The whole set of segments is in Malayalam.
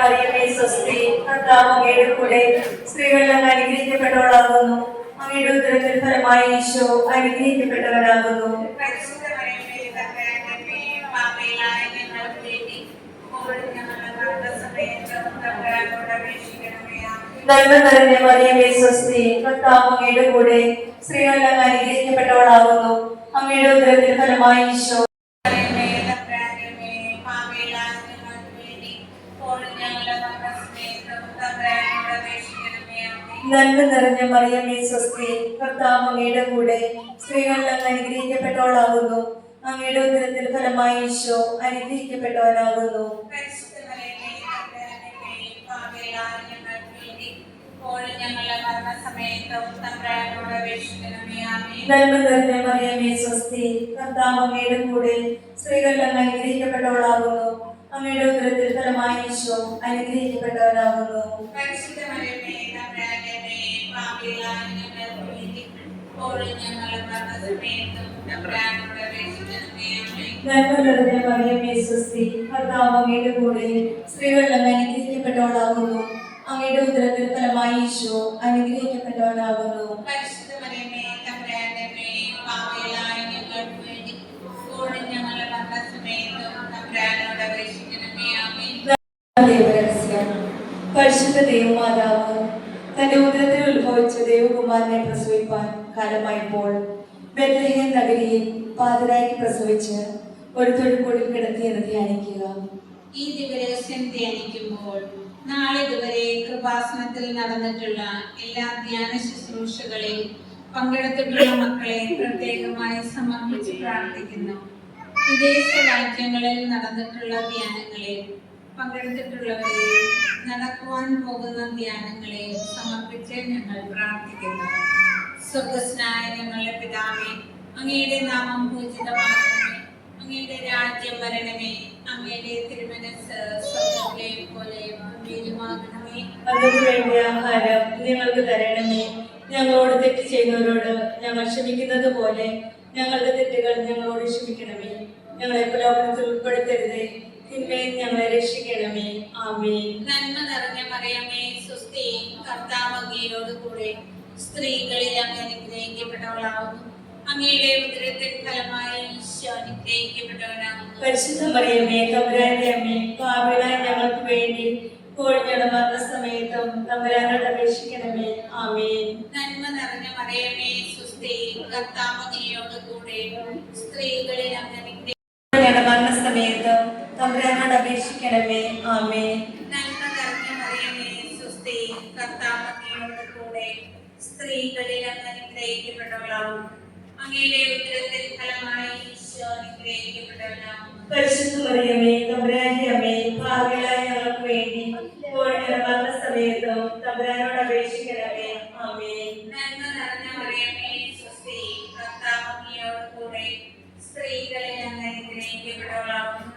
മറിയമേ സ്വസ്തി, കർത്താവ് അങ്ങയുടെ കൂടെ സ്ത്രീകളിൽ അങ്ങ് അനുഗ്രഹിക്കപ്പെട്ടവളാകുന്നു. അങ്ങയുടെ ഉദരത്തിൻ ഫലമായി ഈശോ അനുഗ്രഹിക്കപ്പെട്ടവനാകുന്നു. നന്മ നിറഞ്ഞ മറിയമേ സ്വസ്തി, കർത്താവ് അങ്ങയുടെ കൂടെ സ്ത്രീകളിൽ അങ്ങ് അനുഗ്രഹിക്കപ്പെട്ടവളാകുന്നു. അങ്ങയുടെ ഉദരത്തിൻ ഫലമായി ഈശോ നന്മ നിറഞ്ഞ മറിയമേ സ്വസ്തി, കർത്താവ് അങ്ങയുടെ കൂടെ സ്ത്രീകളിൽ അങ്ങ് അനുഗ്രഹിക്കപ്പെട്ടവളാകുന്നു. അങ്ങയുടെ ഉദരത്തിൻ ഫലമായി ഈശോ അനുഗ്രഹിക്കപ്പെട്ടവനാകുന്നു. നന്മ നിറഞ്ഞ മറിയമേ സ്വസ്തി, കർത്താവ് അങ്ങയുടെ കൂടെ സ്ത്രീകളിൽ അങ്ങ് അനുഗ്രഹിക്കപ്പെട്ടവളാകുന്നു. അങ്ങയുടെ ഉദരത്തിൻ ഫലമായി ഈശോ അനുഗ്രഹിക്കപ്പെട്ടവനാകുന്നു. നന്മ നിറഞ്ഞ മറിയമേ സ്വസ്തി, കർത്താവ് അങ്ങയുടെ കൂടെ സ്ത്രീകളിൽ അങ്ങ് അനുഗ്രഹിക്കപ്പെട്ടവളാകുന്നു. അങ്ങയുടെ ഉദരത്തിൻ ഫലമായി ഈശോ അനുഗ്രഹിക്കപ്പെട്ടവനാകുന്നു. പരിശുദ്ധ ദൈവമാതാവ് തന്റെ ഉദരത്തിൽ ഉത്ഭവിച്ച ദേവകുമാരനെ പ്രസവിപ്പാൻ കാലമായപ്പോൾ ബെത്ലഹേം നഗരിയിൽ പാതിരായ്ക്ക് പ്രസവിച്ച് ഒരു തൊഴുകൂടിൽ കിടത്തിയെന്ന് ധ്യാനിക്കുക. ഈ ദിവസം ധ്യാനിക്കുമ്പോൾ നാളിതുവരെ കൃപാസനത്തിൽ നടന്നിട്ടുള്ള എല്ലാ ധ്യാന ശുശ്രൂഷകളിൽ പങ്കെടുത്തിട്ടുള്ള മക്കളെ പ്രത്യേകമായി സമർപ്പിച്ച് പ്രാർത്ഥിക്കുന്നു. വിദേശ രാജ്യങ്ങളിൽ നടന്നിട്ടുള്ള ധ്യാനങ്ങളിൽ പങ്കെടുത്തിട്ടുള്ളവരെ നടക്കുവാൻ പോകുന്ന ധ്യാനങ്ങളെ സമർപ്പിച്ച് ഞങ്ങൾ പ്രാർത്ഥിക്കുന്നു. സ്വർഗ്ഗസ്ഥനായ ഞങ്ങളുടെ പിതാവേ, അങ്ങയുടെ നാമം പൂജിതമാകണമേ. അങ്ങയുടെ രാജ്യം വരണമേ. അങ്ങയുടെ തിരുമനസ്സ് സ്വർഗ്ഗത്തിലെ പോലെ ഭൂമിയിലുമാകണമേ. അതിനു വേണ്ടി ആഹാരം ഞങ്ങൾക്ക് തരണമേ. ഞങ്ങളോട് തെറ്റ് ചെയ്യുന്നവരോട് ഞങ്ങൾ ക്ഷമിക്കുന്നത് പോലെ ഞങ്ങളുടെ തെറ്റുകൾ ഞങ്ങളോട് ക്ഷമിക്കണമേ. ഞങ്ങളെ പ്രലോഭനത്തിൽ ഉൾപ്പെടുത്തരുതേ, തിന്മയിൽ ഞങ്ങളെ രക്ഷിക്കണമേ. ആമേൻ. നന്മ നിറഞ്ഞ മറിയമേ സ്വസ്തി, കർത്താവ് അങ്ങയോട് കൂടെ സ്ത്രീകളിൽ അങ്ങ് അനുഗ്രഹിക്കപ്പെട്ടവളാകുന്നു. അങ്ങയുടെ ഉദരത്തിൻ ഫലമായി ഈശോ അനുഗ്രഹിക്കപ്പെട്ടവനാകുന്നു. പരിശുദ്ധ മറിയമേ തമ്പുരാന്റെ അമ്മേ, പാപികളായ ഞങ്ങൾക്ക് വേണ്ടി ഇപ്പോഴും ഞങ്ങളുടെ മരണസമയത്തും തമ്പുരാനോട് അപേക്ഷിക്കണമേ. ആമേൻ. നന്മ നിറഞ്ഞ മറിയമേ സ്വസ്തി, കർത്താവ് അങ്ങയോട് കൂടെ സ്ത്രീകളിൽ അങ്ങ് ഞങ്ങളുടെ മരണസമയത്തും തമ്പുരാനോട് അപേക്ഷിക്കണമേ. ആമേൻ. നന്മ നിറഞ്ഞ മറിയമേ സ്വസ്തി, കർത്താവ് അങ്ങയോട് കൂടെ സ്ത്രീകളിൽ അങ്ങ് അനുഗ്രഹിക്കപ്പെട്ടവളാകുന്നു. അങ്ങയുടെ ഉദരത്തിൻ ഫലമായി ഈശോ അനുഗ്രഹിക്കപ്പെട്ടവനാകുന്നു. പരിശുദ്ധ മറിയമേ തമ്പുരാന്റെ അമ്മേ, പാപികളായ ഞങ്ങൾക്ക് വേണ്ടി ഇപ്പോഴും ഞങ്ങളുടെ മരണസമയത്തും തമ്പുരാനോട് അപേക്ഷിക്കണമേ. ആമേൻ. നന്മ നിറഞ്ഞ മറിയമേ സ്വസ്തി, കർത്താവ് അങ്ങയോട് കൂടെ സ്ത്രീകളിൽ അങ്ങ് അനുഗ്രഹിക്കപ്പെട്ടവളാകുന്നു.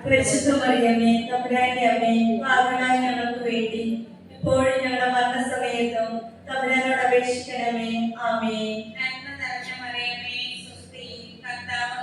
പരിശുദ്ധ മറിയമേ തമ്പുരാന്റെ അമ്മേ, പാപികളായ ഞങ്ങൾക്ക് വേണ്ടി ഇപ്പോഴും ഞങ്ങളുടെ മരണസമയത്തും തമ്പുരാനോട് അപേക്ഷിക്കണമേ. ആമേൻ. നന്മ നിറഞ്ഞ മറിയമേ സ്വസ്തി, കർത്താവ്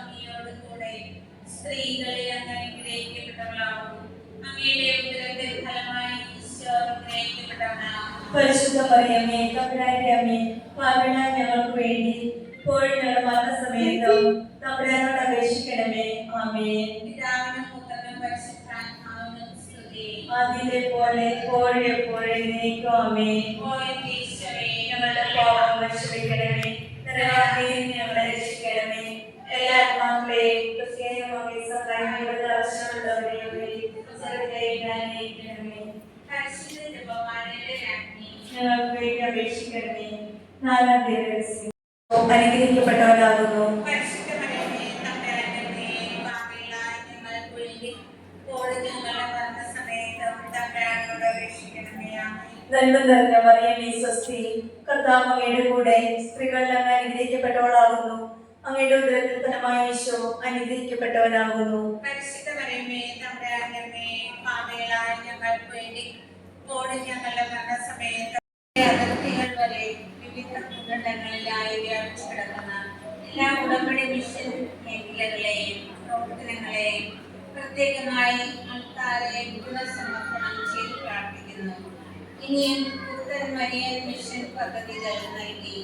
മറിയമേ തമ്പുരാന്റെ അമ്മേ പാപികളായ ഞങ്ങൾക്ക് വേണ്ടി ഇപ്പോഴും ഞങ്ങളുടെ മരണസമയത്തും തമ്പുരാനോട് അപേക്ഷിക്കണമേ. ആമേൻ. പിതാവിനും പുത്രനും പരിശുദ്ധാത്മാവിനും സ്തുതി. അതിലെ പോലെ ഇപ്പോഴും എപ്പോഴും എന്നേക്കും. ആമേൻ. ഓ എന്റെ ഈശോയെ, ഞങ്ങളുടെ പാപങ്ങൾ ക്ഷമിക്കണമേ. നരകാഗ്നിയിൽ നിന്ന് ഞങ്ങളെ രക്ഷിക്കണമേ. എല്ലാ ആത്മാക്കളെയും പ്രത്യേകമായി സഹായികളുടെ ആവശ്യമുള്ളവരെയും അനുഗ്രഹിക്കണമേ. പരിശുദ്ധ ജപമാലയുടെ രാജ്ഞി, ഞങ്ങൾക്ക് വേണ്ടി അപേക്ഷിക്കണമേ. നാലാം ദിവസം അനുഗ്രഹിക്കപ്പെട്ടവരാകുന്നു. പരിശുദ്ധ മറിയമേ തമ്പുരാന്റെ അമ്മേ, പാപികളായ ഞങ്ങൾക്ക് വേണ്ടി ഇപ്പോഴും ഞങ്ങളുടെ മരണസമയത്തും തമ്പുരാനോട് അപേക്ഷിക്കണമേ. ആമേൻ. നന്മ നിറഞ്ഞ മറിയമേ സ്വസ്തി, കർത്താവ് അങ്ങയുടെ കൂടെ സ്ത്രീകളിൽ അങ്ങ് അനുഗ്രഹിക്കപ്പെട്ടവളാകുന്നു. അങ്ങയുടെ ഉദരത്തിൽ ഫലമായ ഈശോ അനുഗ്രഹിക്കപ്പെട്ടവനാകുന്നു. പരിശുദ്ധ മറിയമേ തമ്പുരാന്റെ അമ്മേ, പാപികളായ ഞങ്ങൾക്ക് വേണ്ടി ഇപ്പോഴും ഞങ്ങളുടെ മരണസമയത്തും അതിർത്തികൾ വരെ വിവിധ ഭൂഖണ്ഡങ്ങളിലായി വ്യാപിച്ചു കിടക്കുന്ന എല്ലാ ഉടമ്പടി മിഷൻ മേഖലകളെയും പ്രവർത്തനങ്ങളെയും പ്രത്യേകമായി ആൾക്കാരെ പുനഃസമർപ്പണം ചെയ്ത് പ്രാർത്ഥിക്കുന്നു. ഇനിയും പുത്തൻ മരിയൻ മിഷൻ പദ്ധതികൾ നൽകി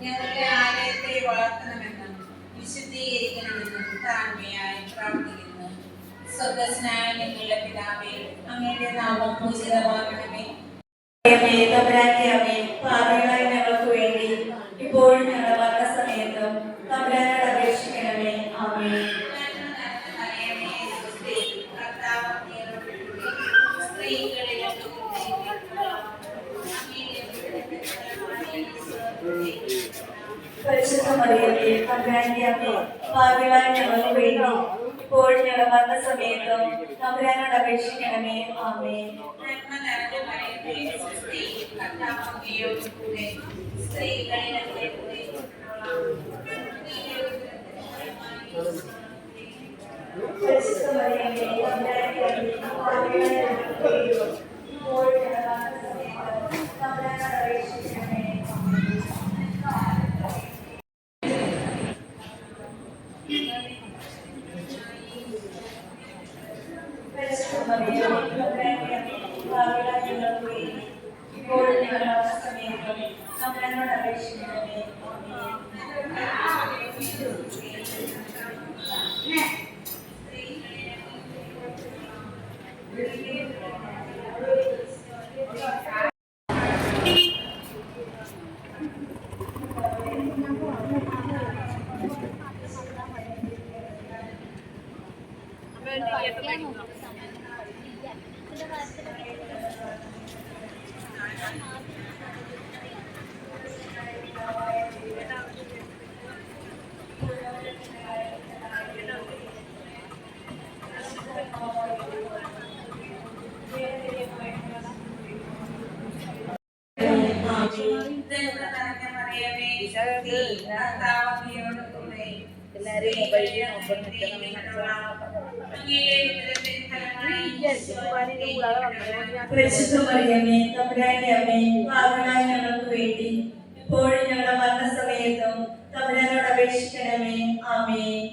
ഞങ്ങളുടെ ആലയത്തെ വളർത്തണമെന്നും വിശുദ്ധീകരിക്കണമെന്നും താഴ്മയായി പ്രാർത്ഥിക്കുന്നു. സ്വർഗ്ഗസ്നായ ഞങ്ങളുടെ പിതാവേ, അങ്ങയുടെ നാമം പൂജിതമാകണമേ. മറിയമേ തമ്പുരാന്റെ അമ്മേ പാപികളായ ഞങ്ങൾക്ക് വേണ്ടി ഇപ്പോഴും ഞങ്ങളുടെ മരണസമയത്തും തമ്പുരാനോട് അപേക്ഷിക്കണമേ. ആമേൻ. മറിയമേ സ്വസ്തി, കർത്താവ് അങ്ങയോടുകൂടി സ്ത്രീകളിൽ പരിശുദ്ധ മറിയമേ തമ്പുരാന്റെ അമ്മേ പാപികളായ ഞങ്ങൾക്ക് വേണ്ടി ഇപ്പോഴും ഞങ്ങളുടെ മരണസമയത്തും തമ്പുരാനോട് അപേക്ഷിക്കണമേ. ആമേൻ. പരിശുദ്ധ മറിയമേ തമ്പുരാന്റെ അമ്മേ പാപികളായ ഞങ്ങൾക്ക് വേണ്ടി ഇപ്പോഴും ഞങ്ങളുടെ മരണസമയത്തും തമ്പുരാനോട് അപേക്ഷിക്കണമേ. പരിശുദ്ധ മറിയമേ തമ്പുരാന്റെ അമ്മേ പാപികളായ ഞങ്ങൾക്ക് വേണ്ടി ഇപ്പോഴും ഞങ്ങളുടെ മരണസമയത്തും തമ്പുരാനോട് അപേക്ഷിക്കണമേ. പരിശുദ്ധ മറിയമേ തമ്പുരാന്റെ അമ്മേ പാപികളായ ഞങ്ങൾക്ക് വേണ്ടി ഇപ്പോഴും ഞങ്ങളുടെ മരണസമയത്തും തമ്പുരാനോട് അപേക്ഷിക്കണമേ. ആമേൻ.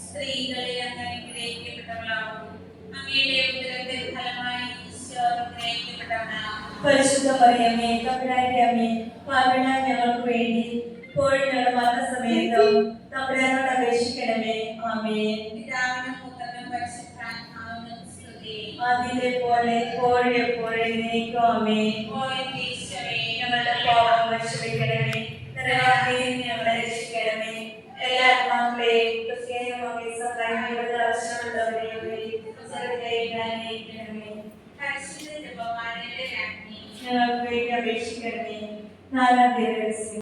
സ്ത്രീകളിൽ അങ്ങ് അനുഗ്രഹിക്കപ്പെട്ടവളാകുന്നു. അങ്ങയുടെ ഉദരത്തിൻ ഫലമായി ഈശോ അനുഗ്രഹിക്കപ്പെട്ടവനാകുന്നു. പരിശുദ്ധ മറിയമേ തമ്പുരാന്റെ അമ്മേ പാപികളായ ഞങ്ങൾക്ക് വേണ്ടി ഇപ്പോഴും ഞങ്ങളുടെ മരണസമയത്തും തമ്പുരാനോട് അപേക്ഷിക്കണമേ. ആമേൻ. പിതാവിനും പുത്രനും പരിശുദ്ധാത്മാവിനും സ്തുതി. അതിലെ പോലെ ഇപ്പോഴും എപ്പോഴും എന്നേക്കും. ആമേൻ. ഓ എന്റെ ഈശോയെ, ഞങ്ങളുടെ പാപങ്ങൾ ക്ഷമിക്കണമേ. നരകാഗ്നിയിൽ നിന്ന് ഞങ്ങളെ രക്ഷിക്കണമേ. എല്ലാ ആത്മാക്കളെയും പ്രത്യേകമായി സഹായികളുടെ ആവശ്യമുള്ളവരെയും അനുഗ്രഹിക്കണമേ. പരിശുദ്ധ ജപമാലയുടെ രാജ്ഞി, ഞങ്ങൾക്ക് വേണ്ടി അപേക്ഷിക്കണമേ. നാലാം ദിവസം